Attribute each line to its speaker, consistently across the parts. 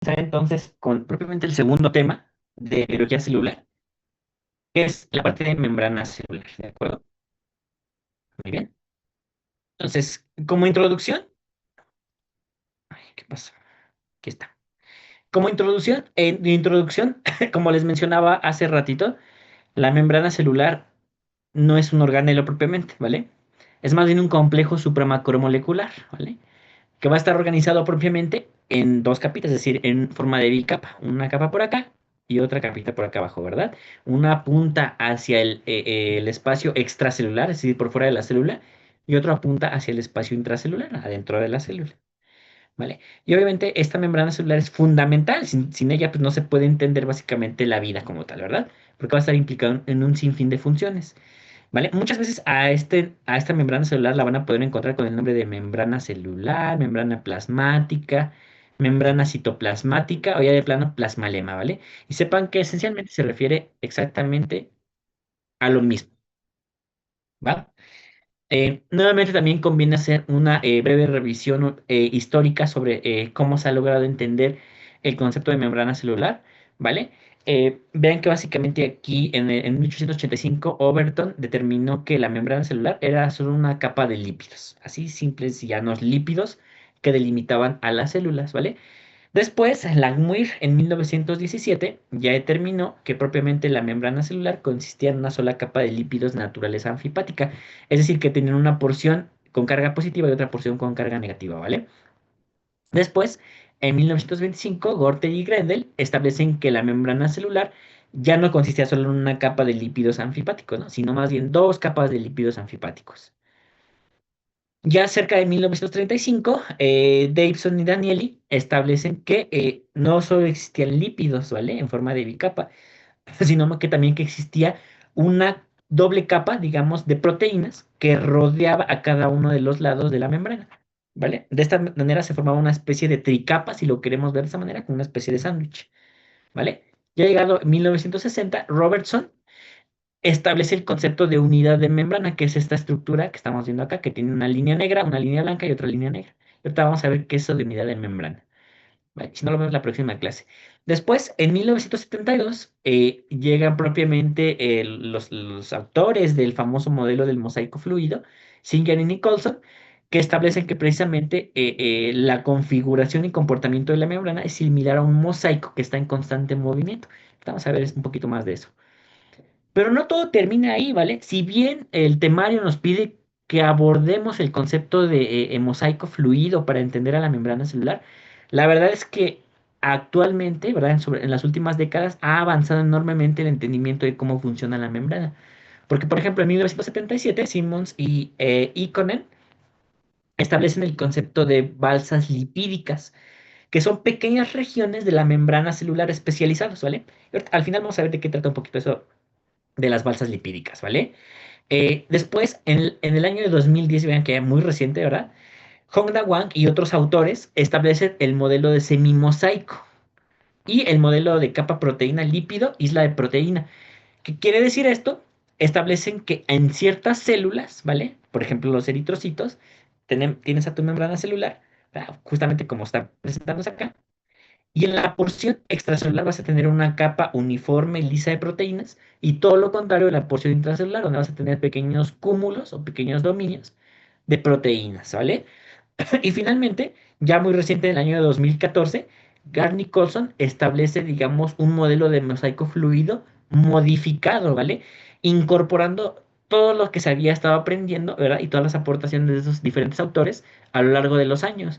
Speaker 1: Entonces con propiamente el segundo tema de biología celular, que es la parte de membrana celular, ¿de acuerdo? Muy bien. Entonces, como introducción, ay, ¿qué pasa? Aquí está. Como introducción, como les mencionaba hace ratito, la membrana celular no es un organelo propiamente, ¿vale? Es más bien un complejo supramacromolecular, ¿vale? Que va a estar organizado propiamente en dos capitas, es decir, en forma de bicapa, una capa por acá y otra capita por acá abajo, ¿verdad? Una apunta hacia el espacio extracelular, es decir, por fuera de la célula, y otra apunta hacia el espacio intracelular, adentro de la célula, ¿vale? Y obviamente esta membrana celular es fundamental, sin ella pues no se puede entender básicamente la vida como tal, ¿verdad? Porque va a estar implicado en un sinfín de funciones. ¿Vale? Muchas veces a esta membrana celular la van a poder encontrar con el nombre de membrana celular, membrana plasmática, membrana citoplasmática o ya de plano plasmalema, ¿vale? Y sepan que esencialmente se refiere exactamente a lo mismo, ¿va? Nuevamente también conviene hacer una breve revisión histórica sobre cómo se ha logrado entender el concepto de membrana celular, ¿vale? Vean que básicamente aquí en 1885 Overton determinó que la membrana celular era solo una capa de lípidos, así simples y llanos lípidos que delimitaban a las células, ¿vale? Después, Langmuir en 1917 ya determinó que propiamente la membrana celular consistía en una sola capa de lípidos naturales anfipática, es decir, que tenían una porción con carga positiva y otra porción con carga negativa, ¿vale? Después, en 1925, Gorter y Grendel establecen que la membrana celular ya no consistía solo en una capa de lípidos anfipáticos, ¿no? Sino más bien dos capas de lípidos anfipáticos. Ya cerca de 1935, Davidson y Danieli establecen que no solo existían lípidos, ¿vale? En forma de bicapa, sino que también que existía una doble capa, digamos, de proteínas que rodeaba a cada uno de los lados de la membrana, ¿vale? De esta manera se formaba una especie de tricapa, si lo queremos ver de esa manera, como una especie de sándwich, ¿vale? Ya llegado 1960, Robertson establece el concepto de unidad de membrana, que es esta estructura que estamos viendo acá, que tiene una línea negra, una línea blanca y otra línea negra. Y ahorita vamos a ver qué es eso de unidad de membrana. Vale, si no lo vemos en la próxima clase. Después, en 1972, llegan propiamente los autores del famoso modelo del mosaico fluido, Singer y Nicholson, que establecen que precisamente la configuración y comportamiento de la membrana es similar a un mosaico que está en constante movimiento. Vamos a ver un poquito más de eso. Pero no todo termina ahí, ¿vale? Si bien el temario nos pide que abordemos el concepto de mosaico fluido para entender a la membrana celular, la verdad es que actualmente, ¿verdad? En las últimas décadas ha avanzado enormemente el entendimiento de cómo funciona la membrana. Porque, por ejemplo, en 1977, Simmons y Ikonen establecen el concepto de balsas lipídicas, que son pequeñas regiones de la membrana celular especializadas, ¿vale? Al final vamos a ver de qué trata un poquito eso de las balsas lipídicas, ¿vale? Después, en el año de 2010, vean que es muy reciente, ¿verdad? Hongda Wang y otros autores establecen el modelo de semimosaico y el modelo de capa proteína lípido, isla de proteína. ¿Qué quiere decir esto? Establecen que en ciertas células, ¿vale? Por ejemplo, los eritrocitos, tienes a tu membrana celular, ¿verdad? Justamente como está presentándose acá, y en la porción extracelular vas a tener una capa uniforme y lisa de proteínas y todo lo contrario en la porción intracelular, donde vas a tener pequeños cúmulos o pequeños dominios de proteínas, ¿vale? Y finalmente, ya muy reciente, en el año de 2014, Garnier Colson establece, digamos, un modelo de mosaico fluido modificado, ¿vale? Incorporando todo lo que se había estado aprendiendo, ¿verdad? Y todas las aportaciones de esos diferentes autores a lo largo de los años.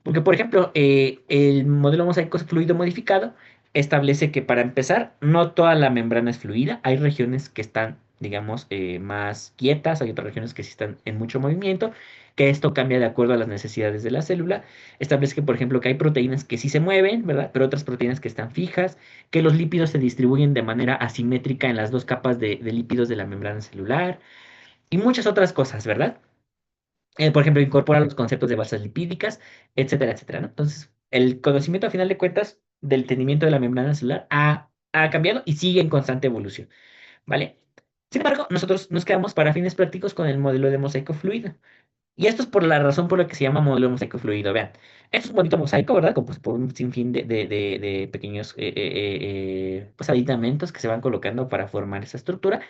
Speaker 1: Porque, por ejemplo, el modelo mosaico fluido modificado establece que para empezar, no toda la membrana es fluida. Hay regiones que están, digamos, más quietas, hay otras regiones que sí están en mucho movimiento, que esto cambia de acuerdo a las necesidades de la célula. Establece que, por ejemplo, que hay proteínas que sí se mueven, ¿verdad? Pero otras proteínas que están fijas, que los lípidos se distribuyen de manera asimétrica en las dos capas de lípidos de la membrana celular y muchas otras cosas, ¿verdad? Por ejemplo, incorpora los conceptos de balsas lipídicas, etcétera, etcétera, ¿no? Entonces, el conocimiento a final de cuentas del entendimiento de la membrana celular ha cambiado y sigue en constante evolución, ¿vale? Sin embargo, nosotros nos quedamos para fines prácticos con el modelo de mosaico fluido. Y esto es por la razón por la que se llama modelo mosaico fluido. Vean, esto es un bonito mosaico, ¿verdad? Compuesto por un sinfín de pequeños pues, aditamentos que se van colocando para formar esa estructura.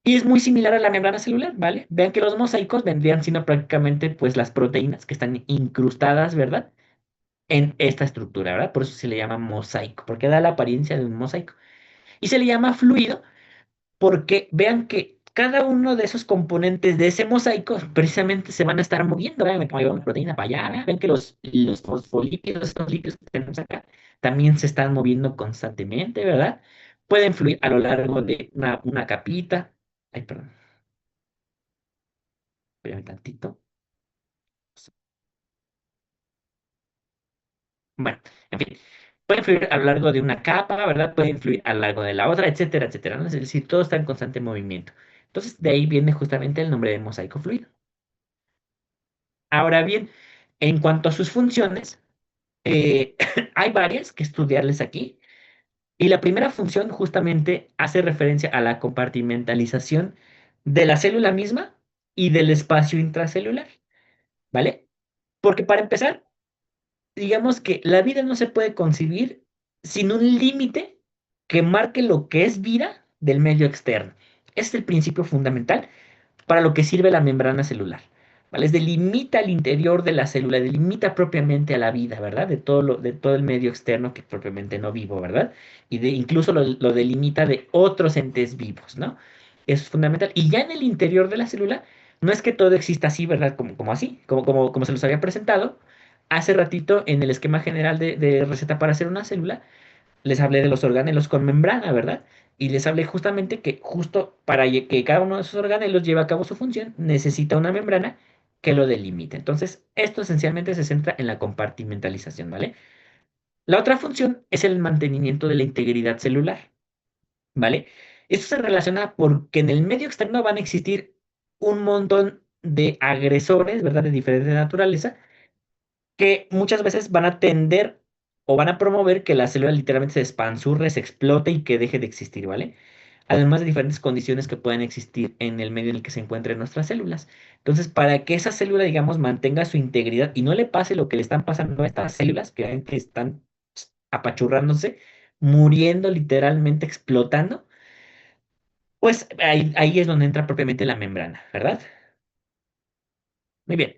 Speaker 1: Y es muy similar a la membrana celular, ¿vale? Vean que los mosaicos vendrían siendo prácticamente pues las proteínas que están incrustadas, ¿verdad? En esta estructura, ¿verdad? Por eso se le llama mosaico, porque da la apariencia de un mosaico. Y se le llama fluido porque vean que cada uno de esos componentes de ese mosaico precisamente se van a estar moviendo. Vean, como hay una proteína para allá, vean que los fosfolípidos, estos lípidos que tenemos acá, también se están moviendo constantemente, ¿verdad? Pueden fluir a lo largo de una capita. Ay, perdón, espérame tantito. Bueno, en fin, pueden fluir a lo largo de una capa, ¿verdad? Pueden fluir a lo largo de la otra, etcétera, etcétera, ¿no? Es decir, todo está en constante movimiento. Entonces, de ahí viene justamente el nombre de mosaico fluido. Ahora bien, en cuanto a sus funciones, eh, hay varias que estudiarles aquí. Y la primera función justamente hace referencia a la compartimentalización de la célula misma y del espacio intracelular, ¿vale? Porque para empezar, digamos que la vida no se puede concebir sin un límite que marque lo que es vida del medio externo. Ese es el principio fundamental para lo que sirve la membrana celular. ¿Vale? Es delimita el interior de la célula, delimita propiamente a la vida, ¿verdad? De todo el medio externo que propiamente no vivo, ¿verdad? Y incluso lo delimita de otros entes vivos, ¿no? Eso es fundamental. Y ya en el interior de la célula, no es que todo exista así, ¿verdad? Como así, como se los había presentado hace ratito en el esquema general de receta para hacer una célula les hablé de los organelos con membrana, ¿verdad? Y les hablé justamente que justo para que cada uno de esos organelos lleve a cabo su función, necesita una membrana que lo delimite. Entonces, esto esencialmente se centra en la compartimentalización, ¿vale? La otra función es el mantenimiento de la integridad celular, ¿vale? Esto se relaciona porque en el medio externo van a existir un montón de agresores, ¿verdad? De diferente naturaleza que muchas veces van a tender o van a promover que la célula literalmente se expansurre, se explote y que deje de existir, ¿vale? Además de diferentes condiciones que pueden existir en el medio en el que se encuentran nuestras células. Entonces, para que esa célula, digamos, mantenga su integridad y no le pase lo que le están pasando a estas células, que ven que están apachurrándose, muriendo literalmente, explotando, pues ahí es donde entra propiamente la membrana, ¿verdad? Muy bien.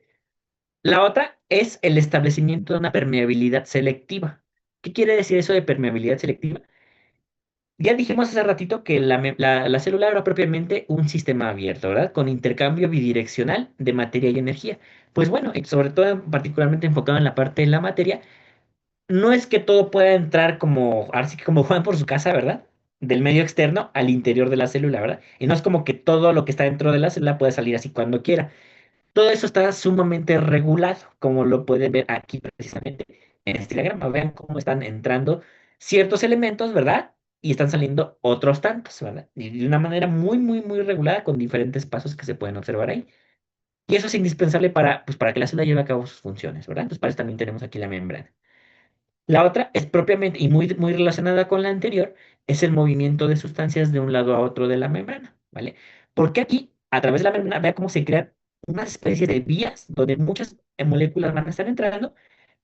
Speaker 1: La otra es el establecimiento de una permeabilidad selectiva. ¿Qué quiere decir eso de permeabilidad selectiva? Ya dijimos hace ratito que la célula era propiamente un sistema abierto, ¿verdad? Con intercambio bidireccional de materia y energía. Pues bueno, y sobre todo particularmente enfocado en la parte de la materia, no es que todo pueda entrar como, así que como Juan por su casa, ¿verdad? Del medio externo al interior de la célula, ¿verdad? Y no es como que todo lo que está dentro de la célula puede salir así cuando quiera. Todo eso está sumamente regulado, como lo pueden ver aquí precisamente en este diagrama. Vean cómo están entrando ciertos elementos, ¿verdad? Y están saliendo otros tantos, ¿verdad? Y de una manera muy, muy, muy regulada con diferentes pasos que se pueden observar ahí. Y eso es indispensable para, pues, para que la célula lleve a cabo sus funciones, ¿verdad? Entonces, para eso también tenemos aquí la membrana. La otra es propiamente, y muy, muy relacionada con la anterior, es el movimiento de sustancias de un lado a otro de la membrana, ¿vale? Porque aquí, a través de la membrana, vea cómo se crean una especie de vías donde muchas moléculas van a estar entrando,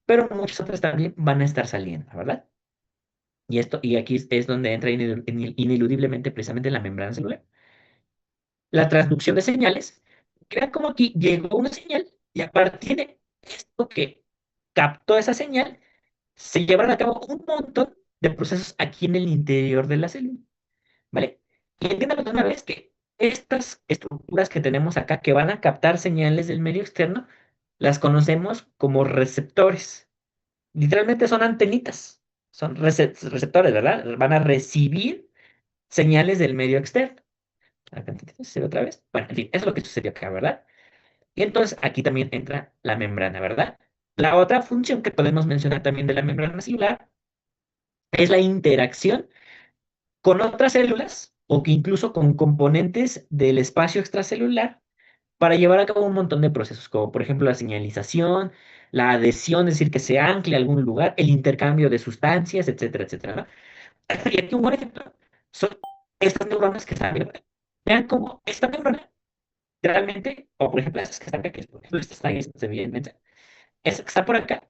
Speaker 1: pero muchas otras también van a estar saliendo, ¿verdad? Y aquí es donde entra ineludiblemente precisamente la membrana celular. La transducción de señales, vean cómo aquí llegó una señal y a partir de esto que captó esa señal, se llevan a cabo un montón de procesos aquí en el interior de la célula, ¿vale? Y entiendan de una vez que estas estructuras que tenemos acá, que van a captar señales del medio externo, las conocemos como receptores. Literalmente son antenitas, son receptores, ¿verdad? Van a recibir señales del medio externo. Acá tantito, ¿se ve otra vez? Bueno, en fin, eso es lo que sucedió acá, ¿verdad? Y entonces aquí también entra la membrana, ¿verdad? La otra función que podemos mencionar también de la membrana celular es la interacción con otras células o que incluso con componentes del espacio extracelular para llevar a cabo un montón de procesos, como por ejemplo la señalización, la adhesión, es decir, que se ancle a algún lugar, el intercambio de sustancias, etcétera, etcétera, ¿no? Y aquí un buen ejemplo son estas neuronas que están viendo. Vean cómo esta neurona literalmente, o por ejemplo, esas que están acá, que por ejemplo, estas están, evidentemente, esas que están por acá,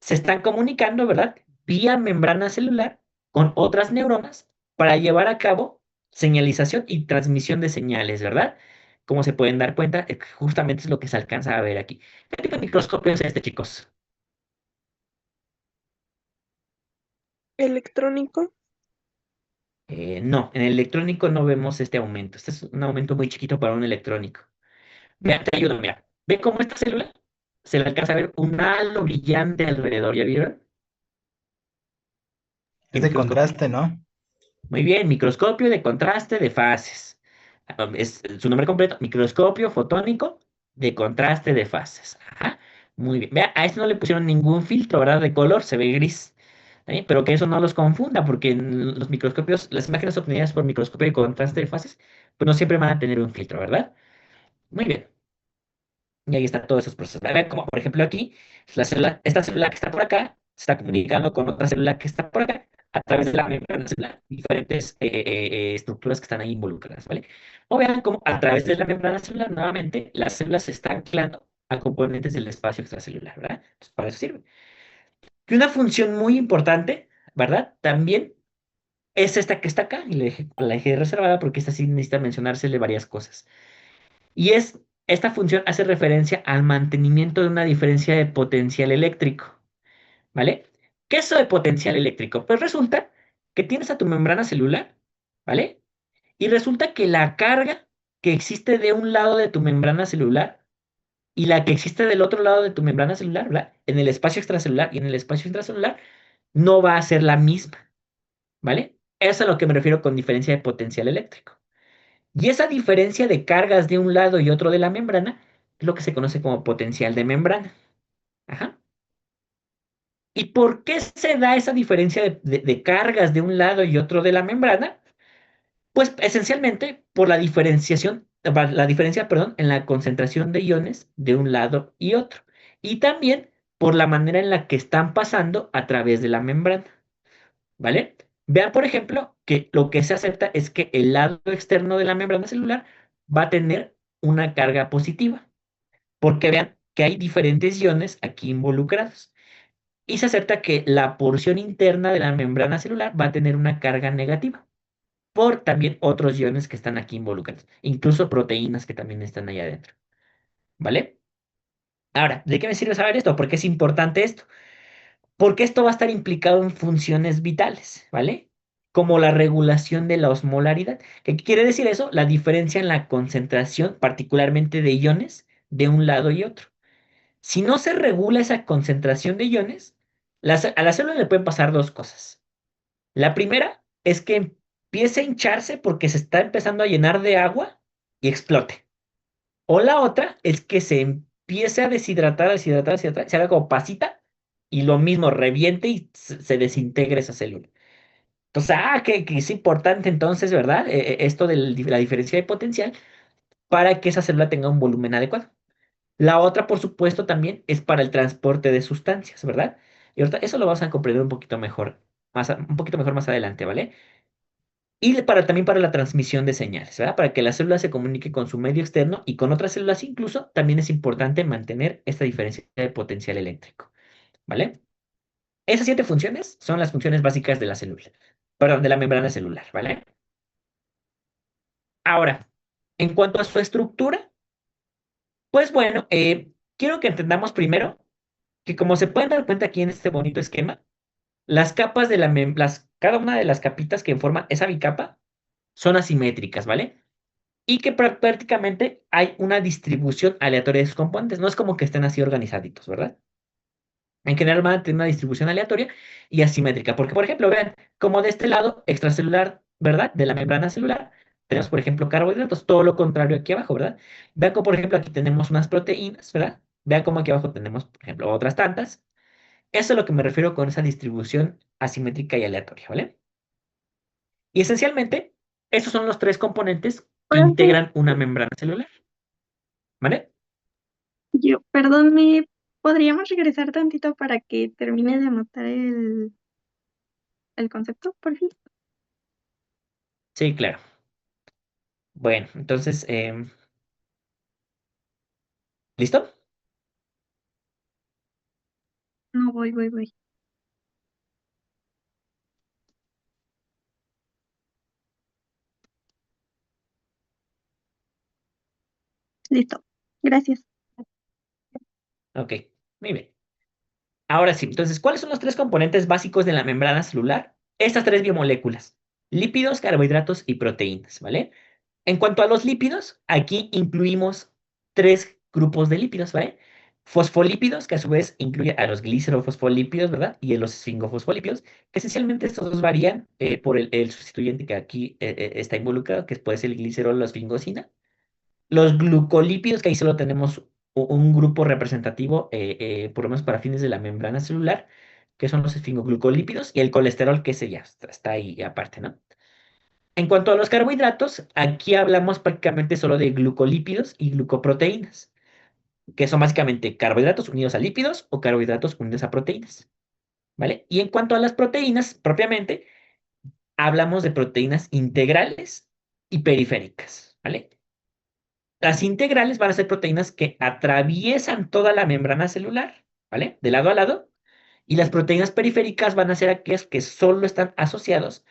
Speaker 1: se están comunicando, ¿verdad? Vía membrana celular con otras neuronas para llevar a cabo señalización y transmisión de señales, ¿verdad? Como se pueden dar cuenta, justamente es lo que se alcanza a ver aquí. ¿Qué tipo de microscopio es este, chicos?
Speaker 2: Electrónico.
Speaker 1: No, en el electrónico no vemos este aumento. Este es un aumento muy chiquito para un electrónico. Mira, te ayudo, mira. ¿Ve cómo esta célula se le alcanza a ver un halo brillante alrededor? ¿Ya vieron?
Speaker 3: Es
Speaker 1: ¿Qué
Speaker 3: de
Speaker 1: microscopio?
Speaker 3: contraste, ¿no?
Speaker 1: Muy bien, microscopio de contraste de fases. Es su nombre completo, microscopio fotónico de contraste de fases. Ajá, muy bien. Vea, a este no le pusieron ningún filtro, ¿verdad? De color, se ve gris. Pero que eso no los confunda, porque en los microscopios, las imágenes obtenidas por microscopio de contraste de fases, pues no siempre van a tener un filtro, ¿verdad? Muy bien. Y ahí están todos esos procesos. A ver, como por ejemplo aquí, la célula, esta célula que está por acá se está comunicando con otra célula que está por acá a través de la membrana celular, diferentes estructuras que están ahí involucradas, ¿vale? O vean cómo a través de la membrana celular, nuevamente, las células se están anclando a componentes del espacio extracelular, ¿verdad? Entonces, para eso sirve. Y una función muy importante, ¿verdad? También es esta que está acá, y la dejé reservada porque esta sí necesita mencionársele varias cosas. Y esta función hace referencia al mantenimiento de una diferencia de potencial eléctrico, ¿vale? ¿Qué es eso de potencial eléctrico? Pues resulta que tienes a tu membrana celular, ¿vale? Y resulta que la carga que existe de un lado de tu membrana celular y la que existe del otro lado de tu membrana celular, ¿verdad? En el espacio extracelular y en el espacio intracelular, no va a ser la misma, ¿vale? Eso es a lo que me refiero con diferencia de potencial eléctrico. Y esa diferencia de cargas de un lado y otro de la membrana es lo que se conoce como potencial de membrana. Ajá. ¿Y por qué se da esa diferencia de cargas de un lado y otro de la membrana? Pues esencialmente por la diferenciación, la diferencia, perdón, en la concentración de iones de un lado y otro. Y también por la manera en la que están pasando a través de la membrana. ¿Vale? Vean, por ejemplo, que lo que se acepta es que el lado externo de la membrana celular va a tener una carga positiva, porque vean que hay diferentes iones aquí involucrados. Y se acepta que la porción interna de la membrana celular va a tener una carga negativa, por también otros iones que están aquí involucrados, incluso proteínas que también están ahí adentro. ¿Vale? Ahora, ¿de qué me sirve saber esto? ¿Por qué es importante esto? Porque esto va a estar implicado en funciones vitales, ¿vale? Como la regulación de la osmolaridad. ¿Qué quiere decir eso? La diferencia en la concentración, particularmente de iones, de un lado y otro. Si no se regula esa concentración de iones, a la célula le pueden pasar dos cosas. La primera es que empiece a hincharse porque se está empezando a llenar de agua y explote. O la otra es que se empiece a deshidratar, se haga como pasita y lo mismo reviente y se desintegre esa célula. Entonces, que es importante entonces, ¿verdad? Esto de la diferencia de potencial para que esa célula tenga un volumen adecuado. La otra, por supuesto, también es para el transporte de sustancias, ¿verdad? Y ahorita eso lo vamos a comprender un poquito mejor, un poquito mejor más adelante, ¿vale? Y también para la transmisión de señales, ¿verdad? Para que la célula se comunique con su medio externo y con otras células incluso, también es importante mantener esta diferencia de potencial eléctrico, ¿vale? Esas 7 funciones son las funciones básicas de la célula, perdón, de la membrana celular, ¿vale? Ahora, en cuanto a su estructura, pues bueno, quiero que entendamos primero que como se pueden dar cuenta aquí en este bonito esquema, las capas de cada una de las capitas que forman esa bicapa son asimétricas, ¿vale? Y que prácticamente hay una distribución aleatoria de sus componentes. No es como que estén así organizaditos, ¿verdad? En general van a tener una distribución aleatoria y asimétrica. Porque, por ejemplo, vean, como de este lado extracelular, ¿verdad? De la membrana celular, tenemos, por ejemplo, carbohidratos, todo lo contrario aquí abajo, ¿verdad? Vean como, por ejemplo, aquí tenemos unas proteínas, ¿verdad? Vean como aquí abajo tenemos, por ejemplo, otras tantas. Eso es lo que me refiero con esa distribución asimétrica y aleatoria, ¿vale? Y esencialmente, esos son los tres componentes que
Speaker 2: Profe,
Speaker 1: integran una membrana celular, ¿vale?
Speaker 2: perdón, ¿me podríamos regresar tantito para que termine de anotar el concepto, por fin?
Speaker 1: Sí, claro. Bueno, entonces, ¿Listo?
Speaker 2: No, voy. Listo. Gracias.
Speaker 1: Ok, muy bien. Ahora sí, entonces, ¿cuáles son los tres componentes básicos de la membrana celular? Estas tres biomoléculas, lípidos, carbohidratos y proteínas, ¿vale? En cuanto a los lípidos, aquí incluimos tres grupos de lípidos, ¿vale? Fosfolípidos, que a su vez incluye a los glicerofosfolípidos, ¿verdad? Y a los esfingofosfolípidos. Esencialmente estos dos varían por el sustituyente que aquí está involucrado, que puede ser el glicerol o la esfingosina. Los glucolípidos, que ahí solo tenemos un grupo representativo, por lo menos para fines de la membrana celular, que son los esfingoglucolípidos, y el colesterol, que ese ya está ahí aparte, ¿no? En cuanto a los carbohidratos, aquí hablamos prácticamente solo de glucolípidos y glucoproteínas, que son básicamente carbohidratos unidos a lípidos o carbohidratos unidos a proteínas, ¿vale? Y en cuanto a las proteínas, propiamente, hablamos de proteínas integrales y periféricas, ¿vale? Las integrales van a ser proteínas que atraviesan toda la membrana celular, ¿vale? De lado a lado. Y las proteínas periféricas van a ser aquellas que solo están asociados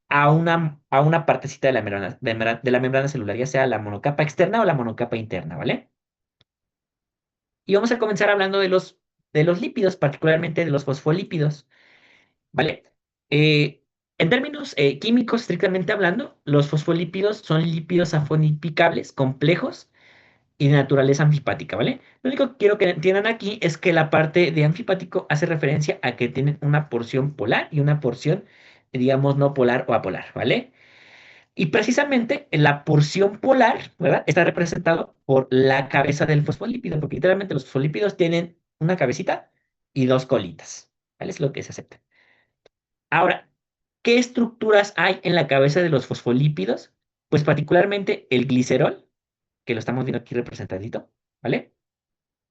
Speaker 1: a una partecita de la membrana celular, ya sea la monocapa externa o la monocapa interna, ¿vale? Y vamos a comenzar hablando de los lípidos, particularmente de los fosfolípidos, ¿vale? Eh, en términos químicos, estrictamente hablando, los fosfolípidos son lípidos afonipicables complejos y de naturaleza anfipática, ¿vale? Lo único que quiero que entiendan aquí es que la parte de anfipático hace referencia a que tienen una porción polar y una porción, digamos, no polar o apolar, ¿vale? Y precisamente la porción polar, ¿verdad? Está representado por la cabeza del fosfolípido, porque literalmente los fosfolípidos tienen una cabecita y dos colitas, ¿vale? Es lo que se acepta. Ahora, ¿qué estructuras hay en la cabeza de los fosfolípidos? Pues particularmente el glicerol, que lo estamos viendo aquí representadito, ¿vale?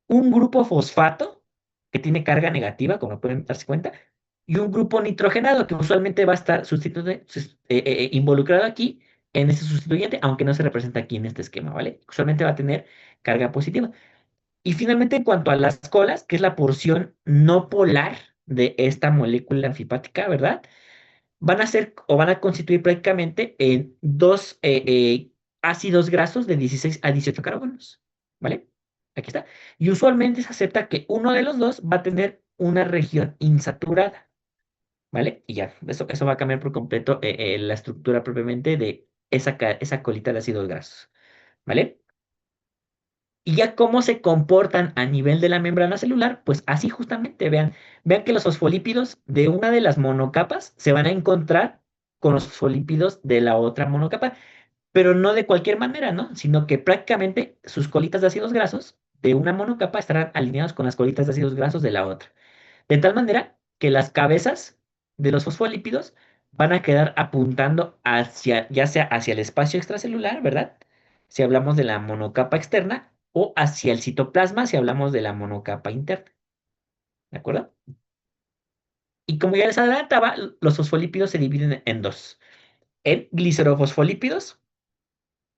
Speaker 1: Un grupo fosfato que tiene carga negativa, como pueden darse cuenta, y un grupo nitrogenado que usualmente va a estar involucrado aquí en este sustituyente, aunque no se representa aquí en este esquema, ¿vale? Usualmente va a tener carga positiva. Y finalmente, en cuanto a las colas, que es la porción no polar de esta molécula anfipática, ¿verdad? Van a ser o van a constituir prácticamente en dos ácidos grasos de 16 a 18 carbonos, ¿vale? Aquí está. Y usualmente se acepta que uno de los dos va a tener una región insaturada, ¿vale? Y ya, eso va a cambiar por completo la estructura propiamente de esa colita de ácidos grasos, ¿vale? Y ya cómo se comportan a nivel de la membrana celular, pues así justamente, vean que los fosfolípidos de una de las monocapas se van a encontrar con los fosfolípidos de la otra monocapa, pero no de cualquier manera, ¿no? Sino que prácticamente sus colitas de ácidos grasos de una monocapa estarán alineados con las colitas de ácidos grasos de la otra. De tal manera que las cabezas de los fosfolípidos van a quedar apuntando hacia, ya sea hacia el espacio extracelular, ¿verdad? Si hablamos de la monocapa externa, o hacia el citoplasma si hablamos de la monocapa interna, ¿de acuerdo? Y como ya les adelantaba, los fosfolípidos se dividen en dos, en glicerofosfolípidos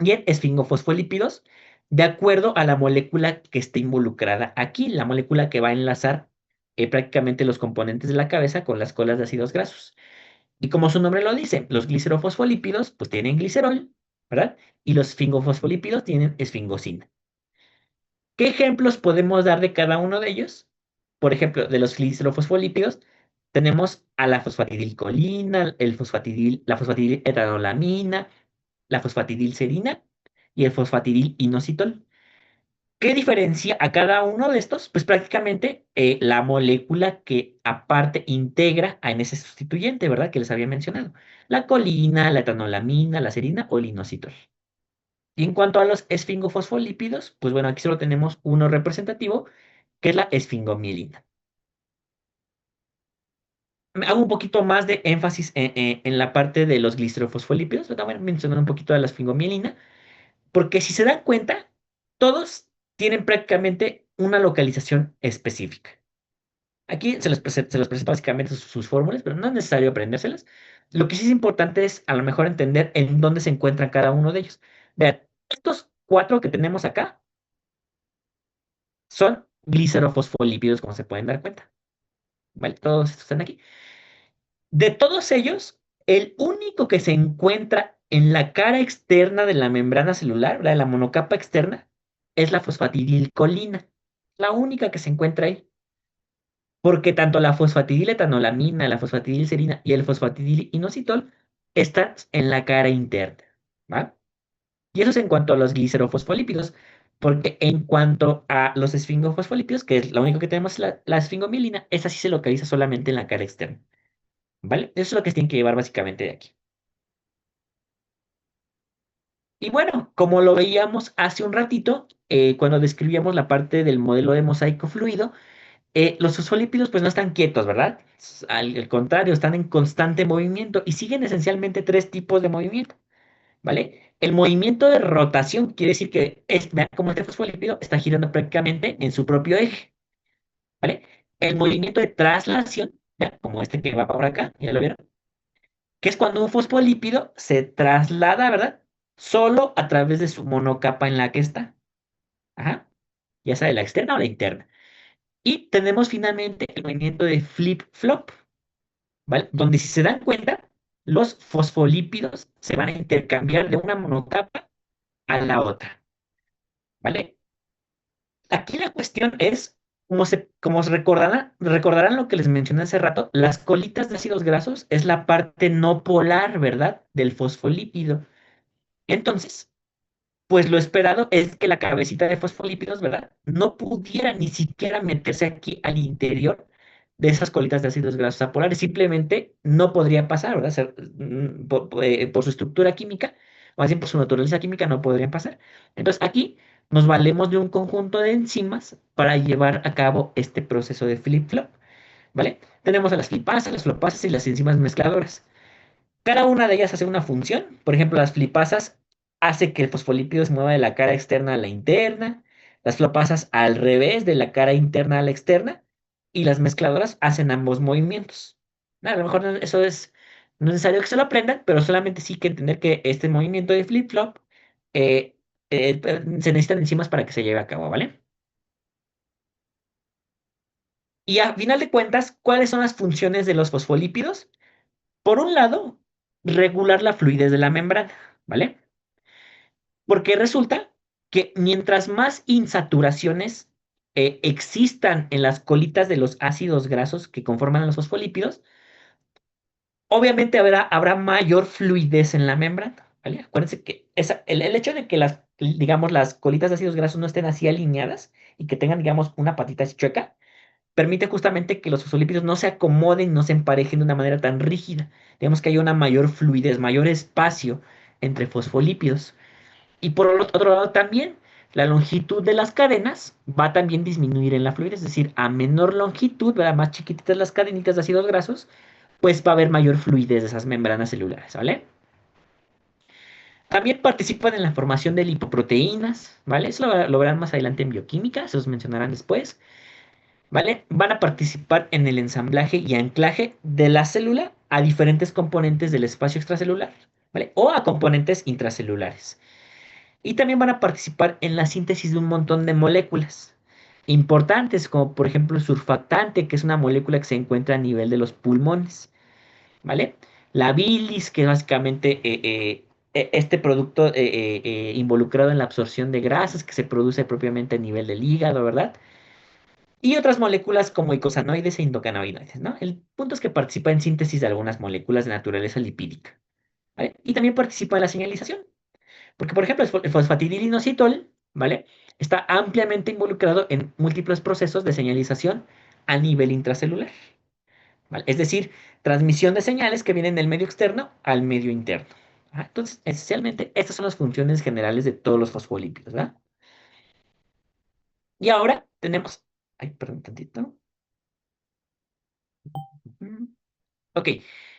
Speaker 1: y en esfingofosfolípidos, de acuerdo a la molécula que esté involucrada aquí, la molécula que va a enlazar prácticamente los componentes de la cabeza con las colas de ácidos grasos. Y como su nombre lo dice, los glicerofosfolípidos pues tienen glicerol, ¿verdad? Y los esfingofosfolípidos tienen esfingosina. ¿Qué ejemplos podemos dar de cada uno de ellos? Por ejemplo, de los glicerofosfolípidos tenemos a la fosfatidilcolina, la fosfatidiletolamina, la fosfatidilcerina y el fosfatidilinositol. ¿Qué diferencia a cada uno de estos? Pues prácticamente la molécula que aparte integra en ese sustituyente, ¿verdad? Que les había mencionado. La colina, la etanolamina, la serina o el inositol. Y en cuanto a los esfingofosfolípidos, pues bueno, aquí solo tenemos uno representativo, que es la esfingomielina. Hago un poquito más de énfasis en la parte de los glicerofosfolípidos, pero voy a mencionar un poquito de la esfingomielina, porque si se dan cuenta, todos tienen prácticamente una localización específica. Aquí se los presento básicamente sus fórmulas, pero no es necesario aprendérselas. Lo que sí es importante es a lo mejor entender en dónde se encuentran cada uno de ellos. Vean, estos cuatro que tenemos acá son glicerofosfolípidos, como se pueden dar cuenta. ¿Vale? Todos estos están aquí. De todos ellos, el único que se encuentra en la cara externa de la membrana celular, ¿verdad? La monocapa externa, es la fosfatidilcolina. La única que se encuentra ahí. Porque tanto la fosfatidiletanolamina, la fosfatidilcerina y el fosfatidilinositol están en la cara interna. ¿Va? Y eso es en cuanto a los glicerofosfolípidos. Porque en cuanto a los esfingofosfolípidos, que es lo único que tenemos, la esfingomielina, esa sí se localiza solamente en la cara externa. ¿Vale? Eso es lo que se tienen que llevar básicamente de aquí. Y bueno, como lo veíamos hace un ratito, cuando describíamos la parte del modelo de mosaico fluido, los fosfolípidos pues no están quietos, ¿verdad? Al contrario, están en constante movimiento y siguen esencialmente tres tipos de movimiento, ¿vale? El movimiento de rotación quiere decir que vean cómo este fosfolípido está girando prácticamente en su propio eje, ¿vale? El movimiento de traslación, vean, como este que va por acá, ¿ya lo vieron? Que es cuando un fosfolípido se traslada, ¿verdad? Solo a través de su monocapa en la que está. Ajá. Ya sea de la externa o la interna. Y tenemos finalmente el movimiento de flip-flop, ¿vale? Donde si se dan cuenta, los fosfolípidos se van a intercambiar de una monocapa a la otra, ¿vale? Aquí la cuestión es, como se recordarán lo que les mencioné hace rato, las colitas de ácidos grasos es la parte no polar, ¿verdad? Del fosfolípido. Entonces, pues lo esperado es que la cabecita de fosfolípidos, ¿verdad? No pudiera ni siquiera meterse aquí al interior de esas colitas de ácidos grasos apolares. Simplemente no podría pasar, ¿verdad? Por su estructura química, o más bien por su naturaleza química, no podrían pasar. Entonces aquí nos valemos de un conjunto de enzimas para llevar a cabo este proceso de flip-flop, ¿vale? Tenemos a las flipasas, las flopasas y las enzimas mezcladoras. Cada una de ellas hace una función. Por ejemplo, las flipasas hace que el fosfolípido se mueva de la cara externa a la interna. Las flopasas al revés, de la cara interna a la externa. Y las mezcladoras hacen ambos movimientos. A lo mejor eso es no es necesario que se lo aprendan, pero solamente sí que entender que este movimiento de flip-flop se necesitan enzimas para que se lleve a cabo, ¿vale? Y a final de cuentas, ¿cuáles son las funciones de los fosfolípidos? Por un lado, regular la fluidez de la membrana, ¿vale? Porque resulta que mientras más insaturaciones existan en las colitas de los ácidos grasos que conforman los fosfolípidos, obviamente habrá mayor fluidez en la membrana, ¿vale? Acuérdense que el hecho de que digamos, las colitas de ácidos grasos no estén así alineadas y que tengan, digamos, una patita así chueca, permite justamente que los fosfolípidos no se acomoden, no se emparejen de una manera tan rígida. Digamos que haya una mayor fluidez, mayor espacio entre fosfolípidos. Y por otro lado también, la longitud de las cadenas va a también disminuir en la fluidez, es decir, a menor longitud, ¿verdad? Más chiquititas las cadenitas de ácidos grasos, pues va a haber mayor fluidez de esas membranas celulares, ¿vale? También participan en la formación de lipoproteínas, ¿vale? Eso lo verán más adelante en bioquímica, se los mencionarán después. ¿Vale? Van a participar en el ensamblaje y anclaje de la célula a diferentes componentes del espacio extracelular, ¿vale? O a componentes intracelulares. Y también van a participar en la síntesis de un montón de moléculas importantes, como por ejemplo el surfactante, que es una molécula que se encuentra a nivel de los pulmones, ¿vale? La bilis, que es básicamente este producto involucrado en la absorción de grasas que se produce propiamente a nivel del hígado, ¿verdad? Y otras moléculas como icosanoides e endocannabinoides, ¿no? El punto es que participa en síntesis de algunas moléculas de naturaleza lipídica, ¿vale? Y también participa en la señalización, porque por ejemplo el fosfatidilinositol, ¿vale? Está ampliamente involucrado en múltiples procesos de señalización a nivel intracelular, ¿vale? Es decir, transmisión de señales que vienen del medio externo al medio interno. ¿Ah? Entonces, esencialmente, estas son las funciones generales de todos los fosfolípidos, ¿verdad? Y ahora tenemos, ay, perdón, tantito. Ok,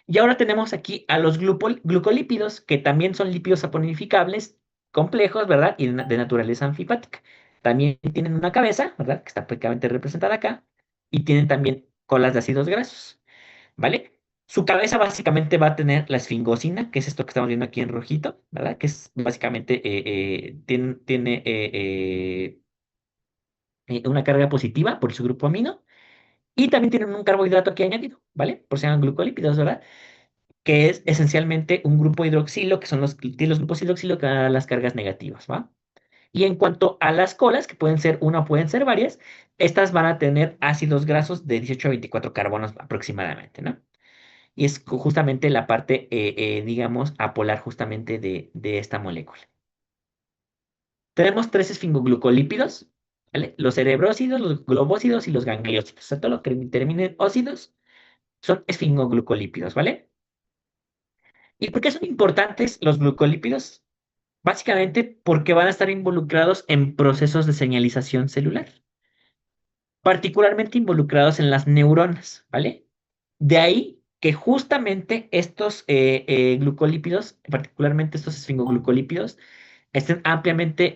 Speaker 1: y ahora tenemos aquí a los glucolípidos, que también son lípidos saponificables complejos, ¿verdad? Y de naturaleza anfipática. También tienen una cabeza, ¿verdad? Que está prácticamente representada acá, y tienen también colas de ácidos grasos, ¿vale? Su cabeza básicamente va a tener la esfingosina, que es esto que estamos viendo aquí en rojito, ¿verdad? Que es básicamente, tiene una carga positiva por su grupo amino, y también tienen un carbohidrato aquí añadido, ¿vale? Por si llaman glucolípidos, ¿verdad? Que es esencialmente un grupo hidroxilo, que son tiene los grupos hidroxilo que dan las cargas negativas, ¿va? Y en cuanto a las colas, que pueden ser una o pueden ser varias, estas van a tener ácidos grasos de 18 a 24 carbonos aproximadamente, ¿no? Y es justamente la parte, digamos, apolar justamente de esta molécula. Tenemos tres esfingoglucolípidos, ¿vale? Los cerebrósidos, los globósidos y los gangliósidos. O sea, todo lo que termine ósidos son esfingoglucolípidos, ¿vale? ¿Y por qué son importantes los glucolípidos? Básicamente porque van a estar involucrados en procesos de señalización celular, particularmente involucrados en las neuronas, ¿vale? De ahí que justamente estos glucolípidos, particularmente estos esfingoglucolípidos, estén ampliamente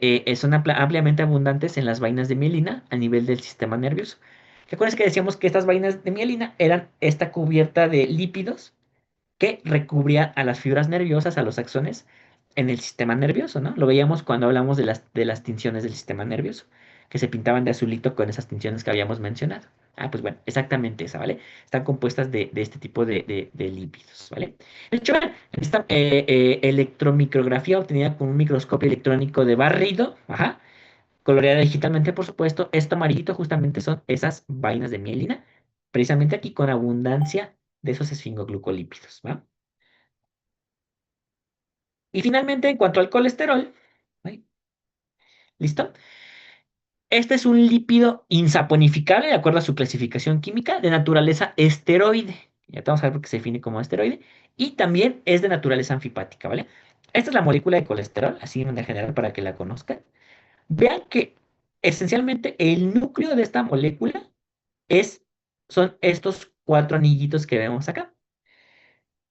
Speaker 1: abundantes en las vainas de mielina a nivel del sistema nervioso. ¿Recuerdas que decíamos que estas vainas de mielina eran esta cubierta de lípidos que recubría a las fibras nerviosas, a los axones, en el sistema nervioso, ¿no? Lo veíamos cuando hablamos de las tinciones del sistema nervioso, que se pintaban de azulito con esas tinciones que habíamos mencionado. Ah, pues bueno, exactamente esa, ¿vale? Están compuestas de este tipo de lípidos, ¿vale? De hecho, en esta electromicrografía obtenida con un microscopio electrónico de barrido, ajá, coloreada digitalmente, por supuesto, esto amarillito justamente son esas vainas de mielina, precisamente aquí con abundancia de esos esfingoglucolípidos, ¿va? Y finalmente, en cuanto al colesterol, ¿sí? ¿Listo? Este es un lípido insaponificable, de acuerdo a su clasificación química, de naturaleza esteroide. Ya te vamos a ver por qué se define como esteroide. Y también es de naturaleza anfipática, ¿vale? Esta es la molécula de colesterol, así en general para que la conozcan. Vean que esencialmente el núcleo de esta molécula es, son estos cuatro anillitos que vemos acá.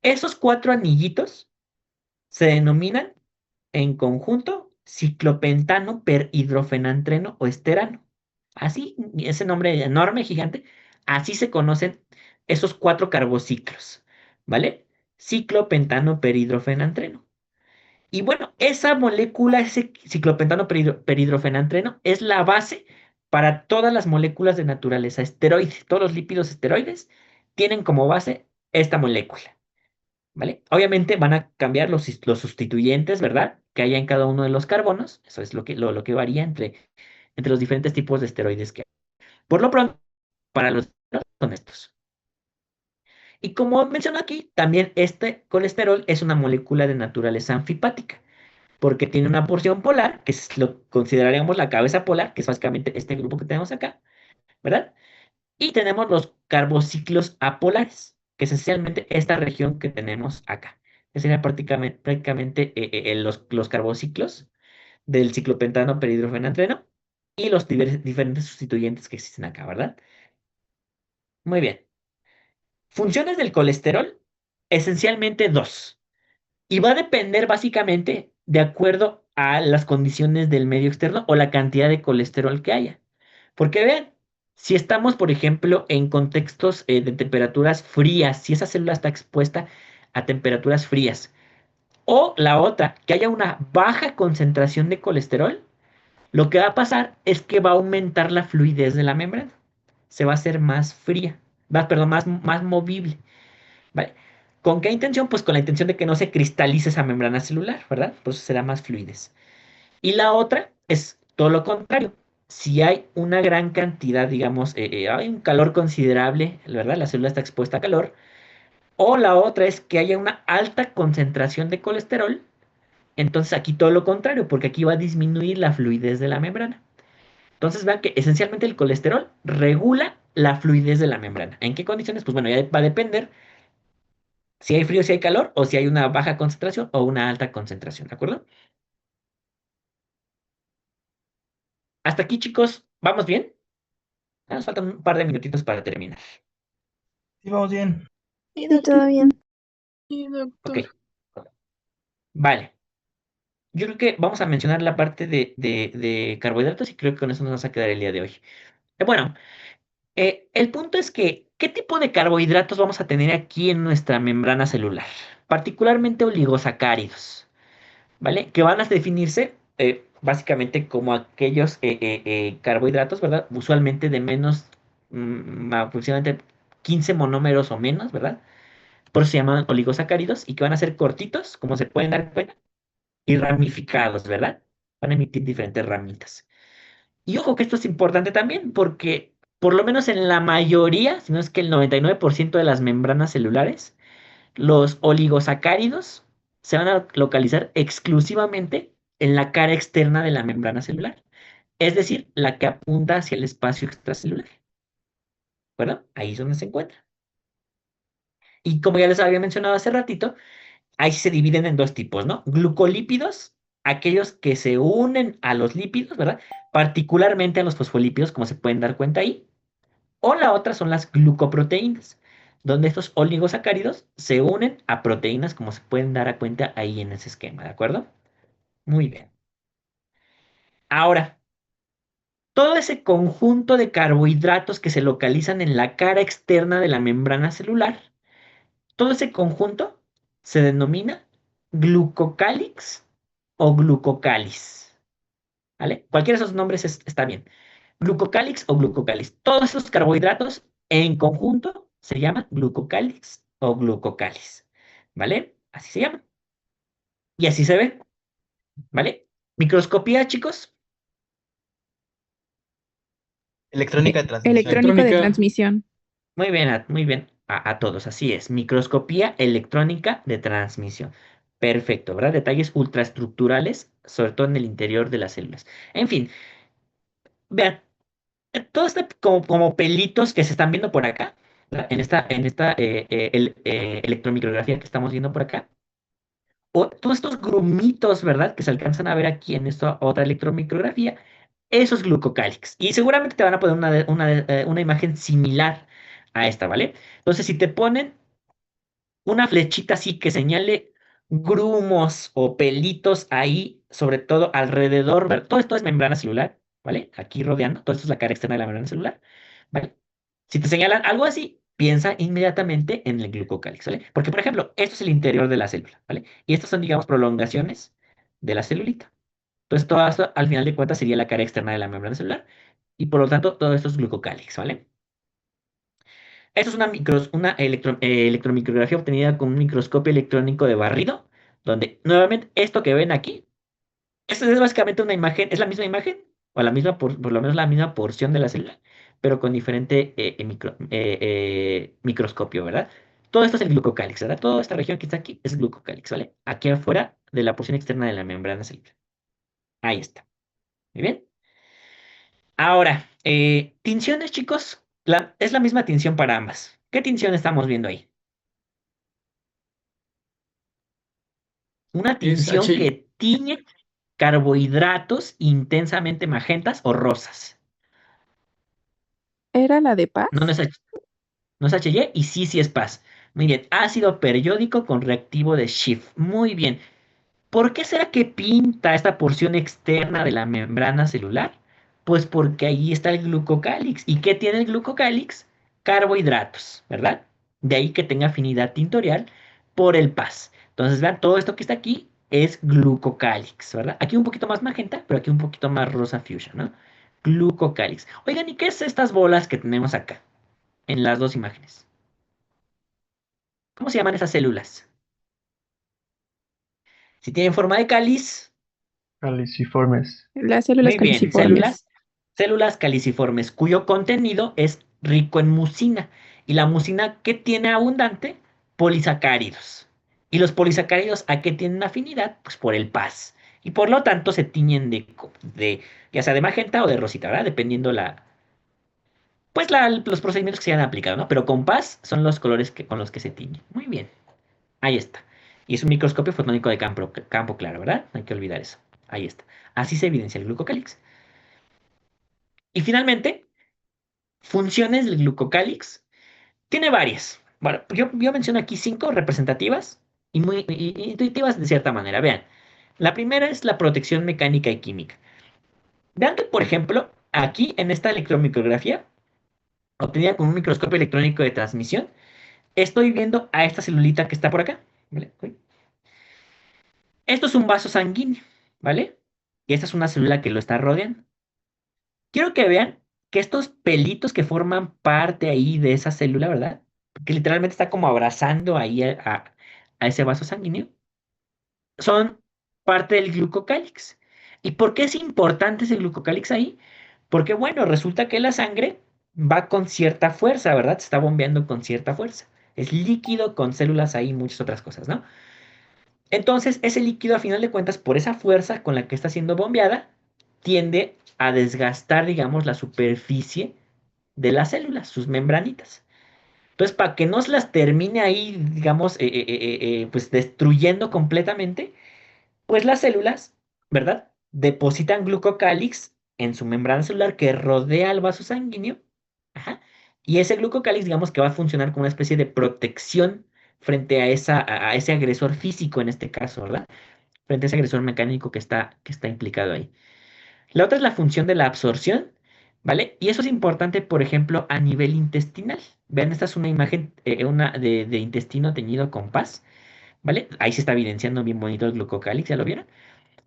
Speaker 1: Esos cuatro anillitos se denominan en conjunto ciclopentano perhidrofenantreno o esterano. Así, ese nombre enorme, gigante, así se conocen esos cuatro carbociclos, ¿vale? Ciclopentano perhidrofenantreno. Y bueno, esa molécula, ese ciclopentano perhidrofenantreno, es la base para todas las moléculas de naturaleza esteroide. Todos los lípidos esteroides tienen como base esta molécula. ¿Vale? Obviamente van a cambiar los sustituyentes, ¿verdad? Que haya en cada uno de los carbonos. Eso es lo que varía entre los diferentes tipos de esteroides que hay. Por lo pronto, para los son estos. Y como menciono aquí, también este colesterol es una molécula de naturaleza anfipática, porque tiene una porción polar, que lo consideraríamos la cabeza polar, que es básicamente este grupo que tenemos acá, ¿verdad? Y tenemos los carbociclos apolares, que es esencialmente esta región que tenemos acá. Que serían prácticamente los carbociclos del ciclopentano perhidrofenantreno y los diferentes sustituyentes que existen acá, ¿verdad? Muy bien. Funciones del colesterol, esencialmente dos. Y va a depender básicamente de acuerdo a las condiciones del medio externo o la cantidad de colesterol que haya. Porque vean, si estamos, por ejemplo, en contextos de temperaturas frías, si esa célula está expuesta a temperaturas frías, o la otra, que haya una baja concentración de colesterol, lo que va a pasar es que va a aumentar la fluidez de la membrana. Se va a hacer más fría, perdón, más movible. ¿Vale? ¿Con qué intención? Pues con la intención de que no se cristalice esa membrana celular, ¿verdad? Por eso será más fluidez. Y la otra es todo lo contrario. Si hay una gran cantidad, digamos, hay un calor considerable, ¿verdad? La célula está expuesta a calor. O la otra es que haya una alta concentración de colesterol. Entonces aquí todo lo contrario, porque aquí va a disminuir la fluidez de la membrana. Entonces vean que esencialmente el colesterol regula la fluidez de la membrana. ¿En qué condiciones? Pues bueno, ya va a depender si hay frío, si hay calor, o si hay una baja concentración o una alta concentración, ¿de acuerdo? Hasta aquí, chicos, ¿vamos bien? Nos faltan un par de minutitos para terminar.
Speaker 3: Sí, vamos bien.
Speaker 2: Sí, todo bien.
Speaker 4: Sí,
Speaker 1: Ok,
Speaker 4: doctor.
Speaker 1: vale. Yo creo que vamos a mencionar la parte de carbohidratos y creo que con eso nos vamos a quedar el día de hoy. Bueno, el punto es que, ¿qué tipo de carbohidratos vamos a tener aquí en nuestra membrana celular? Particularmente oligosacáridos, ¿vale? Que van a definirse básicamente como aquellos carbohidratos, ¿verdad? Usualmente de menos, aproximadamente 15 monómeros o menos, ¿verdad? Por eso se llaman oligosacáridos y que van a ser cortitos, como se pueden dar cuenta, y ramificados, ¿verdad? Van a emitir diferentes ramitas. Y ojo que esto es importante también porque por lo menos en la mayoría, si no es que el 99% de las membranas celulares, los oligosacáridos se van a localizar exclusivamente en la cara externa de la membrana celular, es decir, la que apunta hacia el espacio extracelular, ¿verdad? Ahí es donde se encuentra. Y como ya les había mencionado hace ratito, ahí se dividen en dos tipos, ¿no? Glucolípidos, aquellos que se unen a los lípidos, ¿verdad? Particularmente a los fosfolípidos, como se pueden dar cuenta ahí. O la otra son las glucoproteínas, donde estos oligosacáridos se unen a proteínas, como se pueden dar a cuenta ahí en ese esquema, ¿de acuerdo? Muy bien. Ahora, todo ese conjunto de carbohidratos que se localizan en la cara externa de la membrana celular, todo ese conjunto se denomina glucocálix o glucocáliz, ¿vale? Cualquiera de esos nombres está bien. Glucocálix o glucocáliz. Todos esos carbohidratos en conjunto se llaman glucocálix o glucocáliz, ¿vale? Así se llama. Y así se ve, ¿vale? Microscopía, chicos.
Speaker 3: Electrónica de transmisión.
Speaker 4: Electrónico de
Speaker 5: Electrónica.
Speaker 4: transmisión.
Speaker 1: Muy bien, muy bien. A todos, así es. Microscopía electrónica de transmisión. Perfecto, ¿verdad? Detalles ultraestructurales, sobre todo en el interior de las células. En fin, vean, todo este como pelitos que se están viendo por acá, ¿verdad? En esta electromicrografía que estamos viendo por acá, o todos estos grumitos, ¿verdad? Que se alcanzan a ver aquí en esta otra electromicrografía, esos glucocálix. Y seguramente te van a poner una imagen similar a esta, ¿vale? Entonces, si te ponen una flechita así que señale grumos o pelitos ahí, sobre todo alrededor, todo esto es membrana celular, ¿vale? Aquí rodeando, todo esto es la cara externa de la membrana celular, ¿vale? Si te señalan algo así, piensa inmediatamente en el glucocálix, ¿vale? Porque, por ejemplo, esto es el interior de la célula, ¿vale? Y estas son, digamos, prolongaciones de la celulita. Entonces, todo esto, al final de cuentas, sería la cara externa de la membrana celular, y por lo tanto, todo esto es glucocálix, ¿vale? Esto es una electromicrografía obtenida con un microscopio electrónico de barrido, donde nuevamente esto que ven aquí, esto es básicamente una imagen, es la misma imagen, o la misma, por lo menos la misma porción de la célula, pero con diferente microscopio, ¿verdad? Todo esto es el glucocálix, ¿verdad? Toda esta región que está aquí es glucocálix, ¿vale? Aquí afuera de la porción externa de la membrana celular. Ahí está. Muy bien. Ahora, tinciones, chicos, es la misma tinción para ambas. ¿Qué tinción estamos viendo ahí? Una
Speaker 5: Es
Speaker 1: tinción
Speaker 5: H.
Speaker 1: que tiñe carbohidratos intensamente magentas o rosas.
Speaker 4: ¿Era la de
Speaker 1: No, no
Speaker 4: paz?
Speaker 1: es, no es HY y sí es paz. Muy bien, ácido periódico con reactivo de Schiff. Muy bien. ¿Por qué será que pinta esta porción externa de la membrana celular? Pues porque ahí está el glucocálix. ¿Y qué tiene el glucocálix? Carbohidratos, ¿verdad? De ahí que tenga afinidad tintorial por el PAS. Entonces, vean, todo esto que está aquí es glucocálix, ¿verdad? Aquí un poquito más magenta, pero aquí un poquito más rosa fuchsia, ¿no? Glucocálix. Oigan, ¿y qué es estas bolas que tenemos acá en las dos imágenes? ¿Cómo se llaman esas células? Si tienen forma de cáliz,
Speaker 3: Caliciformes.
Speaker 4: Las células
Speaker 1: muy bien,
Speaker 4: caliciformes.
Speaker 1: células caliciformes cuyo contenido es rico en mucina. ¿Y la mucina qué tiene abundante? Polisacáridos. ¿Y los polisacáridos a qué tienen afinidad? Pues por el paz. Y por lo tanto se tiñen ya sea de magenta o de rosita, ¿verdad? Dependiendo pues los procedimientos que se hayan aplicado, ¿no? Pero con paz son los colores con los que se tiñen. Muy bien, ahí está. Y es un microscopio fotónico de campo claro, ¿verdad? No hay que olvidar eso. Ahí está. Así se evidencia el glucocálix. Y finalmente, funciones del glucocálix. Tiene varias. Bueno, yo menciono aquí 5 representativas y muy intuitivas de cierta manera. Vean, la primera es la protección mecánica y química. Vean que, por ejemplo, aquí en esta electromicrografía, obtenida con un microscopio electrónico de transmisión, estoy viendo a esta celulita que está por acá. ¿Vale? Uy. Esto es un vaso sanguíneo, ¿vale? y esta es una célula que lo está rodeando. Quiero que vean que estos pelitos que forman parte ahí de esa célula, ¿verdad? Que literalmente está como abrazando ahí a ese vaso sanguíneo, son parte del glucocálix. ¿Y por qué es importante ese glucocálix ahí? Porque, bueno, resulta que la sangre va con cierta fuerza, ¿verdad? Se está bombeando con cierta fuerza. Es líquido con células ahí y muchas otras cosas, ¿no? Entonces, ese líquido, a final de cuentas, por esa fuerza con la que está siendo bombeada, tiende a desgastar, digamos, la superficie de las células, sus membranitas. Entonces, para que no se las termine ahí, digamos, pues destruyendo completamente, pues las células, ¿verdad? Depositan glucocálix en su membrana celular que rodea el vaso sanguíneo. Ajá, y ese glucocálix, digamos que va a funcionar como una especie de protección frente a ese agresor físico en este caso, ¿verdad? Frente a ese agresor mecánico que está implicado ahí. La otra es la función de la absorción, ¿vale? Y eso es importante, por ejemplo, a nivel intestinal. Vean, esta es una imagen de intestino teñido con paz, ¿vale? Ahí se está evidenciando bien bonito el glucocálix, ¿ya lo vieron?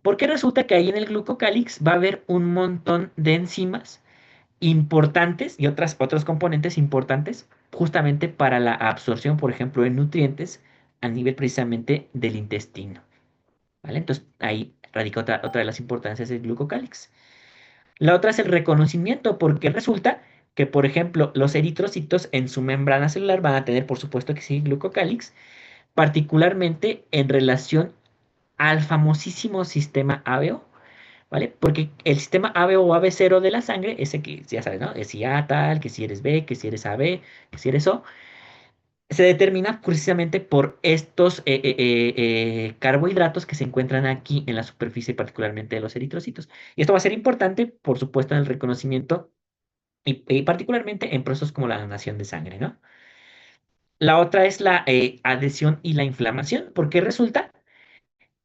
Speaker 1: Porque resulta que ahí en el glucocálix va a haber un montón de enzimas importantes y otros componentes importantes justamente para la absorción, por ejemplo, de nutrientes a nivel precisamente del intestino, ¿vale? Entonces ahí radica otra de las importancias del glucocálix. La otra es el reconocimiento, porque resulta que, por ejemplo, los eritrocitos en su membrana celular van a tener, por supuesto que sí, glucocálix, particularmente en relación al famosísimo sistema ABO, ¿vale? Porque el sistema ABO o AB0 de la sangre, ese que ya sabes, ¿no? Es si A tal, que si eres B, que si eres AB, que si eres O, se determina precisamente por estos carbohidratos que se encuentran aquí en la superficie, particularmente de los eritrocitos. Y esto va a ser importante, por supuesto, en el reconocimiento y particularmente en procesos como la donación de sangre, ¿no? La otra es la adhesión y la inflamación, porque resulta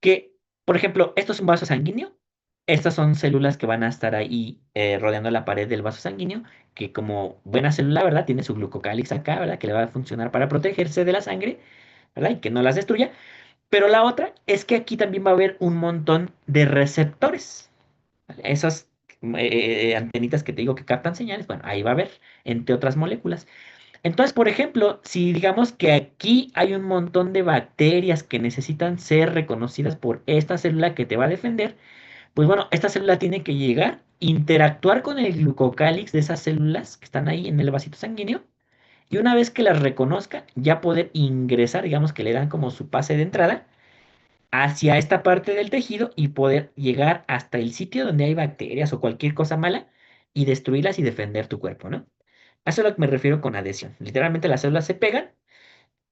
Speaker 1: que, por ejemplo, esto es un vaso sanguíneo. Estas son células que van a estar ahí rodeando la pared del vaso sanguíneo, que como buena célula, ¿verdad? Tiene su glucocálix acá, ¿verdad? Que le va a funcionar para protegerse de la sangre, ¿verdad? Y que no las destruya. Pero la otra es que aquí también va a haber un montón de receptores, ¿vale? Esas antenitas que te digo que captan señales, bueno, ahí va a haber, entre otras moléculas. Entonces, por ejemplo, si digamos que aquí hay un montón de bacterias que necesitan ser reconocidas por esta célula que te va a defender, pues bueno, esta célula tiene que llegar, interactuar con el glucocálix de esas células que están ahí en el vasito sanguíneo, y una vez que las reconozca, ya poder ingresar, digamos que le dan como su pase de entrada hacia esta parte del tejido y poder llegar hasta el sitio donde hay bacterias o cualquier cosa mala y destruirlas y defender tu cuerpo, ¿no? A eso es a lo que me refiero con adhesión. Literalmente las células se pegan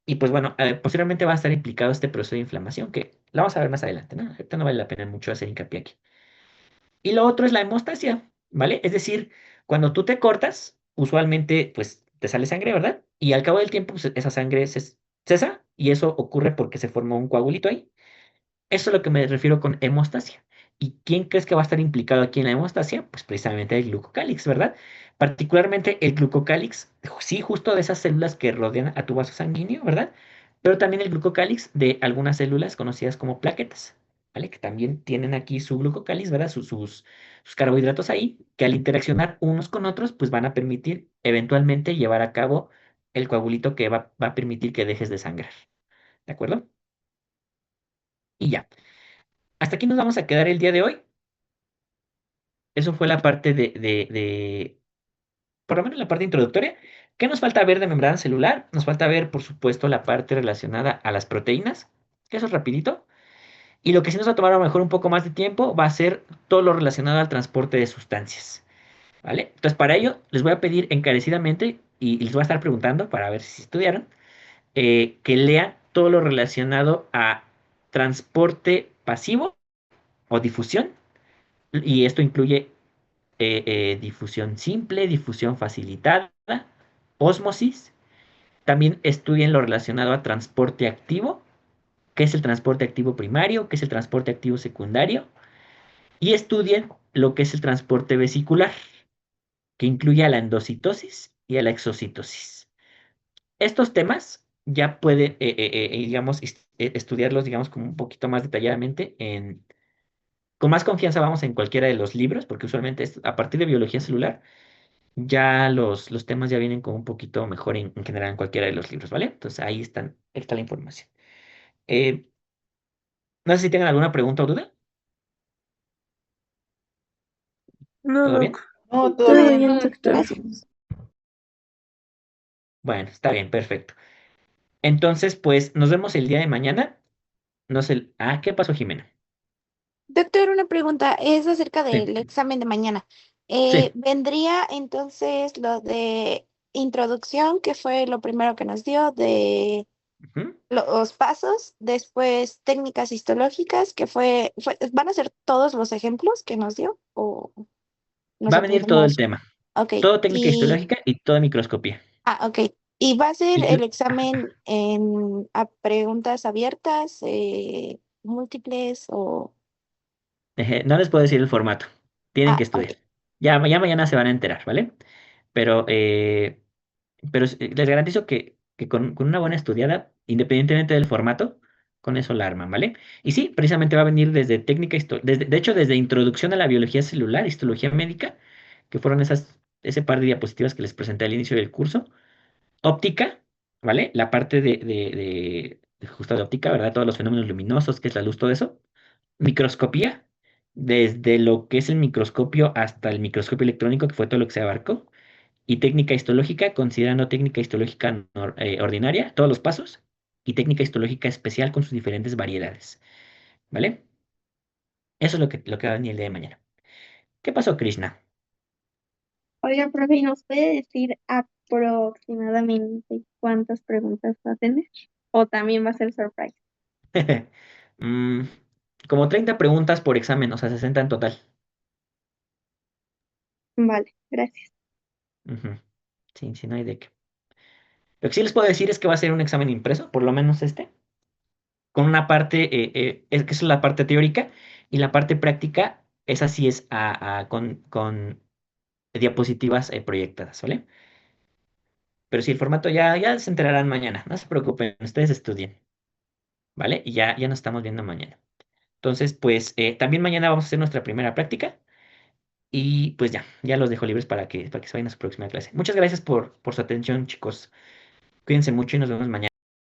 Speaker 1: y pues bueno, posteriormente va a estar implicado este proceso de inflamación que la vamos a ver más adelante, ¿no? Ahorita no vale la pena mucho hacer hincapié aquí. Y lo otro es la hemostasia, ¿vale? Es decir, cuando tú te cortas, usualmente pues te sale sangre, ¿verdad? Y al cabo del tiempo pues, esa sangre cesa y eso ocurre porque se forma un coagulito ahí. Eso es lo que me refiero con hemostasia. ¿Y quién crees que va a estar implicado aquí en la hemostasia? Pues precisamente el glucocálix, ¿verdad? Particularmente el glucocálix, sí, justo de esas células que rodean a tu vaso sanguíneo, ¿verdad? Pero también el glucocálix de algunas células conocidas como plaquetas, ¿vale? Que también tienen aquí su glucocálix, ¿verdad? Sus carbohidratos ahí, que al interaccionar unos con otros, pues van a permitir eventualmente llevar a cabo el coagulito que va a permitir que dejes de sangrar, ¿de acuerdo? Y ya. Hasta aquí nos vamos a quedar el día de hoy. Eso fue la parte por lo menos la parte introductoria. ¿Qué nos falta ver de membrana celular? Nos falta ver, por supuesto, la parte relacionada a las proteínas, que eso es rapidito. Y lo que sí nos va a tomar a lo mejor un poco más de tiempo va a ser todo lo relacionado al transporte de sustancias, ¿vale? Entonces, para ello, les voy a pedir encarecidamente, y les voy a estar preguntando para ver si estudiaron, que lean todo lo relacionado a transporte pasivo o difusión. Y esto incluye difusión simple, difusión facilitada, ósmosis. También estudien lo relacionado a transporte activo, qué es el transporte activo primario, qué es el transporte activo secundario. Y estudien lo que es el transporte vesicular, que incluye a la endocitosis y a la exocitosis. Estos temas ya pueden, digamos, estudiarlos, digamos, como un poquito más detalladamente con más confianza vamos en cualquiera de los libros, porque usualmente a partir de biología celular, ya los temas ya vienen como un poquito mejor en general en cualquiera de los libros, ¿vale? Entonces está la información. Eh, no sé si tengan alguna pregunta o duda.
Speaker 2: No,
Speaker 1: ¿Todo bien?
Speaker 2: doc.
Speaker 3: No, todo
Speaker 2: Todo
Speaker 3: bien.
Speaker 2: bien, doctor.
Speaker 4: Gracias.
Speaker 1: Bueno, está bien, perfecto. Entonces, pues nos vemos el día de mañana. No sé. ¿Qué pasó, Jimena?
Speaker 4: Doctor, una pregunta, es acerca
Speaker 1: Sí,
Speaker 4: del examen de mañana.
Speaker 1: sí.
Speaker 4: ¿Vendría entonces lo de introducción, que fue lo primero que nos dio, de
Speaker 1: Ujú.
Speaker 4: los pasos, después técnicas histológicas, ¿van a ser todos los ejemplos que nos dio o nos
Speaker 1: Va a venir todo el
Speaker 4: aprendemos?
Speaker 1: tema.
Speaker 4: Ok,
Speaker 1: Todo técnica histológica y toda microscopía.
Speaker 4: ok. ¿Y va a ser el
Speaker 1: Ajá.
Speaker 4: examen a preguntas abiertas, múltiples o...
Speaker 1: No les puedo decir el formato. Tienen que
Speaker 4: Ok.
Speaker 1: estudiar. Ya mañana se van a enterar, ¿vale? Pero, les garantizo que con una buena estudiada, independientemente del formato, con eso la arman, ¿vale? Y sí, precisamente va a venir desde de hecho, desde introducción a la biología celular, histología médica, que fueron ese par de diapositivas que les presenté al inicio del curso. Óptica, ¿vale? La parte de justo de óptica, ¿verdad? Todos los fenómenos luminosos, que es la luz, todo eso. Microscopía, desde lo que es el microscopio hasta el microscopio electrónico, que fue todo lo que se abarcó. Y técnica histológica, considerando técnica histológica ordinaria, todos los pasos. Y técnica histológica especial con sus diferentes variedades, ¿vale? Eso es lo que va a venir el día de mañana. ¿Qué pasó, Krishna?
Speaker 2: Oiga, profe, ¿y nos puede decir aproximadamente cuántas preguntas va a tener? ¿O también va a ser surprise?
Speaker 1: Mm, como 30 preguntas por examen, o sea, 60 en total.
Speaker 2: Vale, gracias.
Speaker 1: Ujú. Sí, sí, no hay de qué. Lo que sí les puedo decir es que va a ser un examen impreso, por lo menos con una parte, es que es la parte teórica, y la parte práctica, esa sí es con diapositivas proyectadas, ¿vale? Pero sí, el formato ya se enterarán mañana, no se preocupen, ustedes estudien, ¿vale? Y ya nos estamos viendo mañana. Entonces, pues también mañana vamos a hacer nuestra primera práctica y pues ya los dejo libres para que se vayan a su próxima clase. Muchas gracias por su atención, chicos. Cuídense mucho y nos vemos mañana.